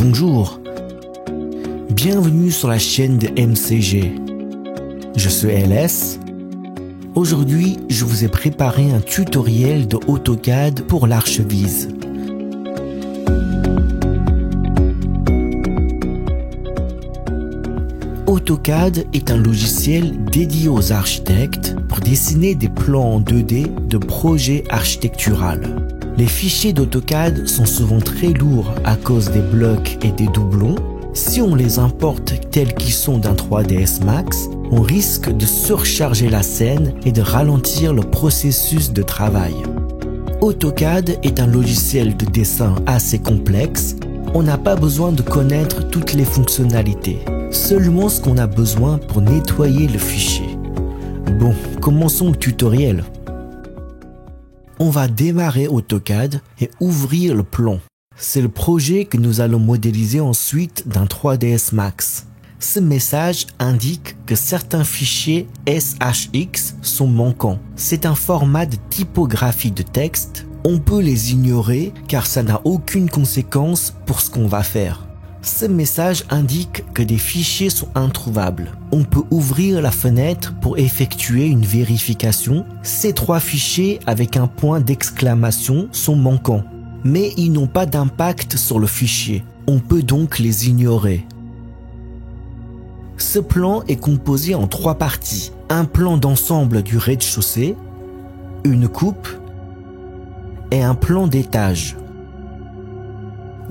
Bonjour, bienvenue sur la chaîne de MCG. Je suis LS. Aujourd'hui, je vous ai préparé un tutoriel de AutoCAD pour l'archevise. AutoCAD est un logiciel dédié aux architectes pour dessiner des plans en 2D de projets architecturaux. Les fichiers d'AutoCAD sont souvent très lourds à cause des blocs et des doublons. Si on les importe tels qu'ils sont d'un 3ds Max, on risque de surcharger la scène et de ralentir le processus de travail. AutoCAD est un logiciel de dessin assez complexe. On n'a pas besoin de connaître toutes les fonctionnalités, seulement ce qu'on a besoin pour nettoyer le fichier. Bon, commençons le tutoriel. On va démarrer AutoCAD et ouvrir le plan. C'est le projet que nous allons modéliser ensuite d'un 3ds Max. Ce message indique que certains fichiers SHX sont manquants. C'est un format de typographie de texte. On peut les ignorer car ça n'a aucune conséquence pour ce qu'on va faire. Ce message indique que des fichiers sont introuvables. On peut ouvrir la fenêtre pour effectuer une vérification. Ces 3 fichiers avec un point d'exclamation sont manquants, mais ils n'ont pas d'impact sur le fichier. On peut donc les ignorer. Ce plan est composé en 3 parties. Un plan d'ensemble du rez-de-chaussée, une coupe et un plan d'étage.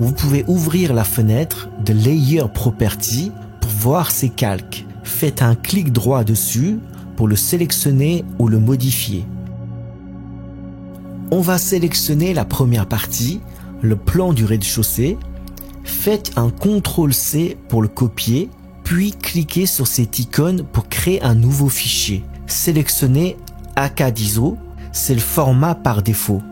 Vous pouvez ouvrir la fenêtre de Layer Property pour voir ces calques. Faites un clic droit dessus pour le sélectionner ou le modifier. On va sélectionner la première partie, le plan du rez-de-chaussée. Faites un CTRL-C pour le copier, puis cliquez sur cette icône pour créer un nouveau fichier. Sélectionnez ACAD-ISO, c'est le format par défaut.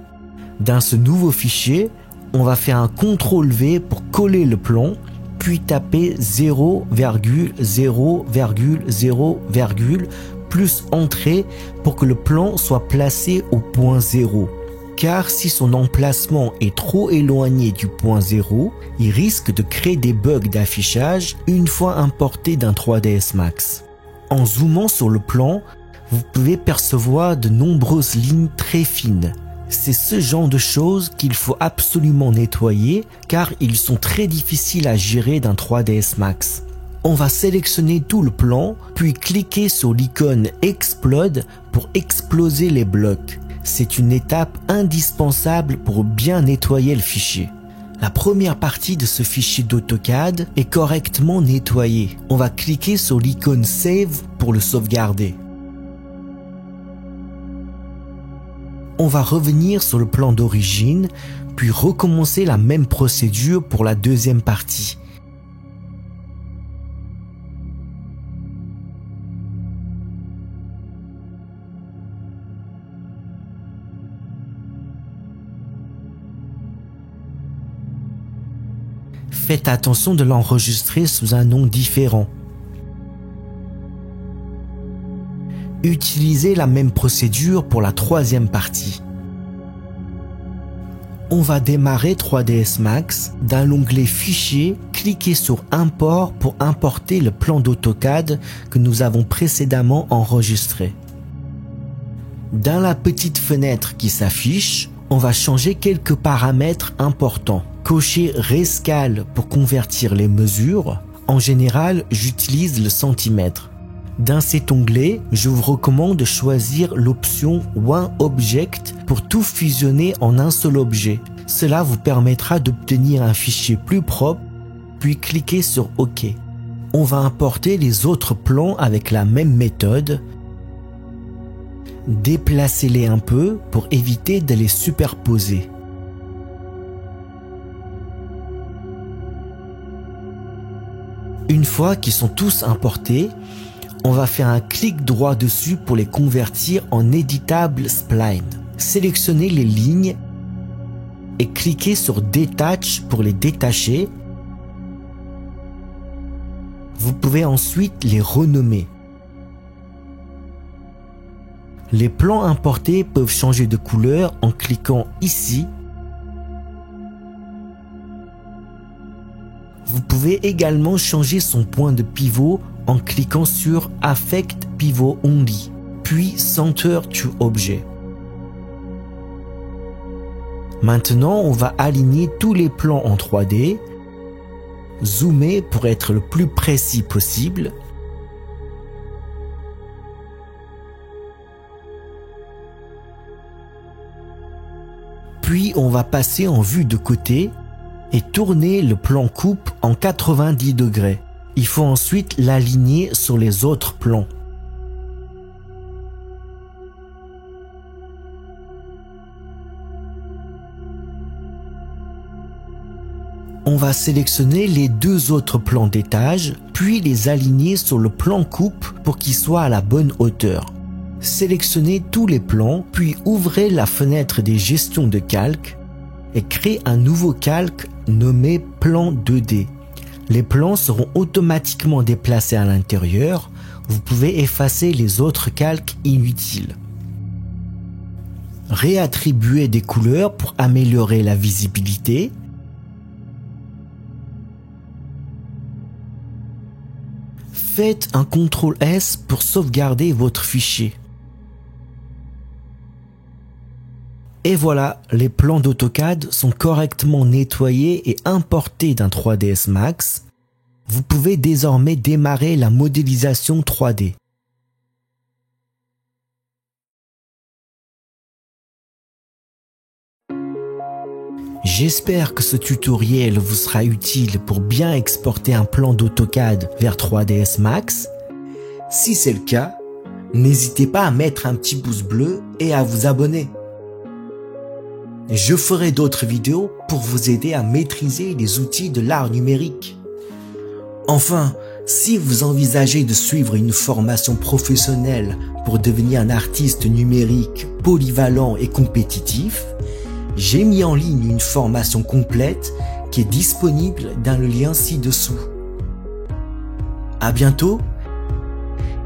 Dans ce nouveau fichier, on va faire un CTRL-V pour coller le plan, puis taper 0,0,0, plus Entrée pour que le plan soit placé au point 0. Car si son emplacement est trop éloigné du point 0, il risque de créer des bugs d'affichage une fois importé d'un 3ds Max. En zoomant sur le plan, vous pouvez percevoir de nombreuses lignes très fines. C'est ce genre de choses qu'il faut absolument nettoyer car ils sont très difficiles à gérer d'un 3ds Max. On va sélectionner tout le plan, puis cliquer sur l'icône Explode pour exploser les blocs. C'est une étape indispensable pour bien nettoyer le fichier. La première partie de ce fichier d'AutoCAD est correctement nettoyée. On va cliquer sur l'icône Save pour le sauvegarder. On va revenir sur le plan d'origine, puis recommencer la même procédure pour la deuxième partie. Faites attention de l'enregistrer sous un nom différent. Utilisez la même procédure pour la troisième partie. On va démarrer 3ds Max. Dans l'onglet Fichier, cliquez sur Import pour importer le plan d'AutoCAD que nous avons précédemment enregistré. Dans la petite fenêtre qui s'affiche, on va changer quelques paramètres importants. Cochez Rescale pour convertir les mesures. En général, j'utilise le centimètre. Dans cet onglet, je vous recommande de choisir l'option One Object pour tout fusionner en un seul objet. Cela vous permettra d'obtenir un fichier plus propre, puis cliquez sur OK. On va importer les autres plans avec la même méthode. Déplacez-les un peu pour éviter de les superposer. Une fois qu'ils sont tous importés, on va faire un clic droit dessus pour les convertir en éditable spline. Sélectionnez les lignes et cliquez sur Detach pour les détacher. Vous pouvez ensuite les renommer. Les plans importés peuvent changer de couleur en cliquant ici Vous pouvez également changer son point de pivot en cliquant sur Affect Pivot Only, puis Center to Object. Maintenant, on va aligner tous les plans en 3D, zoomer pour être le plus précis possible. Puis on va passer en vue de côté et tourner le plan coupe en 90 degrés. Il faut ensuite l'aligner sur les autres plans. On va sélectionner les deux autres plans d'étage, puis les aligner sur le plan coupe pour qu'ils soient à la bonne hauteur. Sélectionnez tous les plans, puis ouvrez la fenêtre des gestions de calque et créez un nouveau calque nommé plan 2D. Les plans seront automatiquement déplacés à l'intérieur. Vous pouvez effacer les autres calques inutiles. Réattribuez des couleurs pour améliorer la visibilité. Faites un CTRL S pour sauvegarder votre fichier. Et voilà, les plans d'AutoCAD sont correctement nettoyés et importés d'un 3ds Max. Vous pouvez désormais démarrer la modélisation 3D. J'espère que ce tutoriel vous sera utile pour bien exporter un plan d'AutoCAD vers 3ds Max. Si c'est le cas, n'hésitez pas à mettre un petit pouce bleu et à vous abonner. Je ferai d'autres vidéos pour vous aider à maîtriser les outils de l'art numérique. Enfin, si vous envisagez de suivre une formation professionnelle pour devenir un artiste numérique polyvalent et compétitif, j'ai mis en ligne une formation complète qui est disponible dans le lien ci-dessous. À bientôt,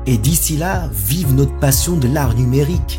et d'ici là, vive notre passion de l'art numérique.